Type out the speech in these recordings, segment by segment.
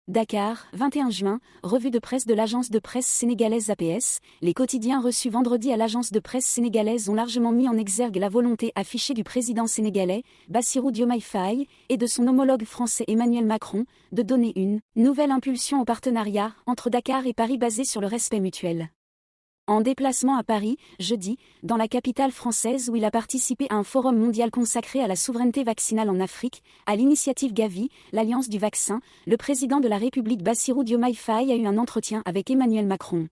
Dakar, 21 juin, revue de presse de l'agence de presse sénégalaise APS. Les quotidiens reçus vendredi à l'agence de presse sénégalaise ont largement mis en exergue la volonté affichée du président sénégalais, Bassirou Diomaye Faye, et de son homologue français Emmanuel Macron, de donner une nouvelle impulsion au partenariat entre Dakar et Paris basé sur le respect mutuel. En déplacement à Paris, jeudi, dans la capitale française où il a participé à un forum mondial consacré à la souveraineté vaccinale en Afrique, à l'initiative Gavi, l'Alliance du vaccin, le président de la République Bassirou Diomaye Faye a eu un entretien avec Emmanuel Macron.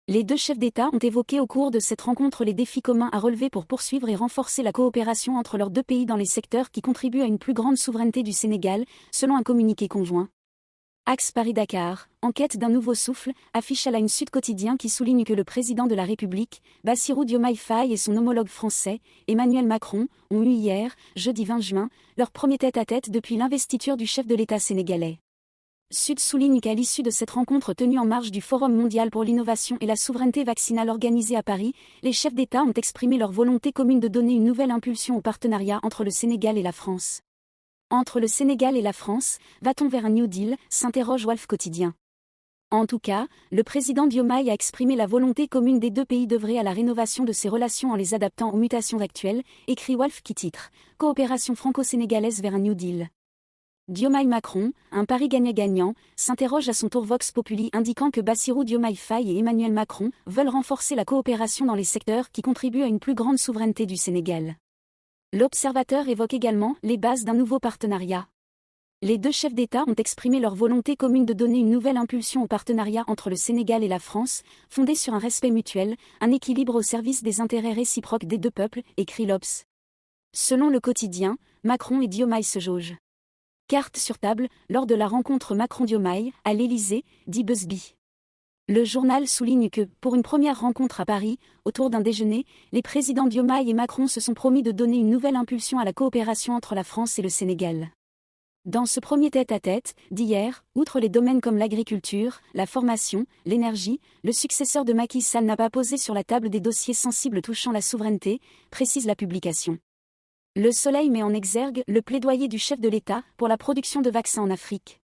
Les deux chefs d'État ont évoqué au cours de cette rencontre les défis communs à relever pour poursuivre et renforcer la coopération entre leurs deux pays dans les secteurs qui contribuent à une plus grande souveraineté du Sénégal, selon un communiqué conjoint. Axe Paris-Dakar, en quête d'un nouveau souffle, affiche à la une Sud Quotidien qui souligne que le président de la République, Bassirou Diomaye Faye et son homologue français, Emmanuel Macron, ont eu hier, jeudi 20 juin, leur premier tête-à-tête depuis l'investiture du chef de l'État sénégalais. Sud souligne qu'à l'issue de cette rencontre tenue en marge du Forum mondial pour l'innovation et la souveraineté vaccinale organisé à Paris, les chefs d'État ont exprimé leur volonté commune de donner une nouvelle impulsion au partenariat entre le Sénégal et la France. Entre le Sénégal et la France, va-t-on vers un New Deal, s'interroge Walf Quotidien. En tout cas, le président Diomaye a exprimé la volonté commune des deux pays d'œuvrer à la rénovation de ses relations en les adaptant aux mutations actuelles, écrit Walf qui titre « Coopération franco-sénégalaise vers un New Deal ». Diomaye-Macron, un pari gagnant-gagnant, s'interroge à son tour Vox Populi indiquant que Bassirou Diomaye Faye et Emmanuel Macron veulent renforcer la coopération dans les secteurs qui contribuent à une plus grande souveraineté du Sénégal. L'Observateur évoque également les bases d'un nouveau partenariat. Les deux chefs d'État ont exprimé leur volonté commune de donner une nouvelle impulsion au partenariat entre le Sénégal et la France, fondé sur un respect mutuel, un équilibre au service des intérêts réciproques des deux peuples, écrit l'Obs. Selon le quotidien, Macron et Diomaye se jaugent. Carte sur table, lors de la rencontre Macron-Diomaye, à l'Élysée, dit Busby. Le journal souligne que, pour une première rencontre à Paris, autour d'un déjeuner, les présidents Diomaye et Macron se sont promis de donner une nouvelle impulsion à la coopération entre la France et le Sénégal. Dans ce premier tête-à-tête, d'hier, outre les domaines comme l'agriculture, la formation, l'énergie, le successeur de Macky Sall n'a pas posé sur la table des dossiers sensibles touchant la souveraineté, précise la publication. Le Soleil met en exergue le plaidoyer du chef de l'État pour la production de vaccins en Afrique.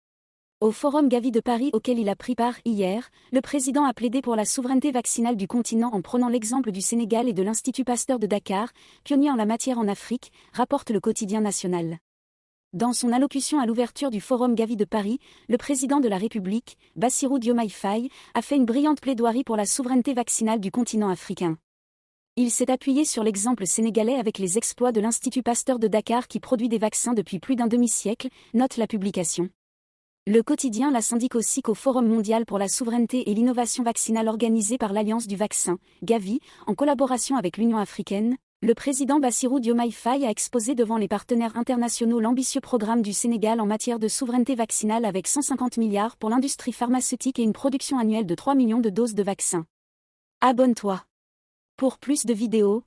Au Forum Gavi de Paris auquel il a pris part hier, le président a plaidé pour la souveraineté vaccinale du continent en prenant l'exemple du Sénégal et de l'Institut Pasteur de Dakar, pionnier en la matière en Afrique, rapporte le quotidien national. Dans son allocution à l'ouverture du Forum Gavi de Paris, le président de la République, Bassirou Diomaye Faye, a fait une brillante plaidoirie pour la souveraineté vaccinale du continent africain. Il s'est appuyé sur l'exemple sénégalais avec les exploits de l'Institut Pasteur de Dakar qui produit des vaccins depuis plus d'un demi-siècle, note la publication. Le quotidien la syndique aussi qu'au Forum mondial pour la souveraineté et l'innovation vaccinale organisé par l'Alliance du vaccin, Gavi, en collaboration avec l'Union africaine, le président Bassirou Diomaye Faye a exposé devant les partenaires internationaux l'ambitieux programme du Sénégal en matière de souveraineté vaccinale avec 150 milliards pour l'industrie pharmaceutique et une production annuelle de 3 millions de doses de vaccins. Abonne-toi. Pour plus de vidéos,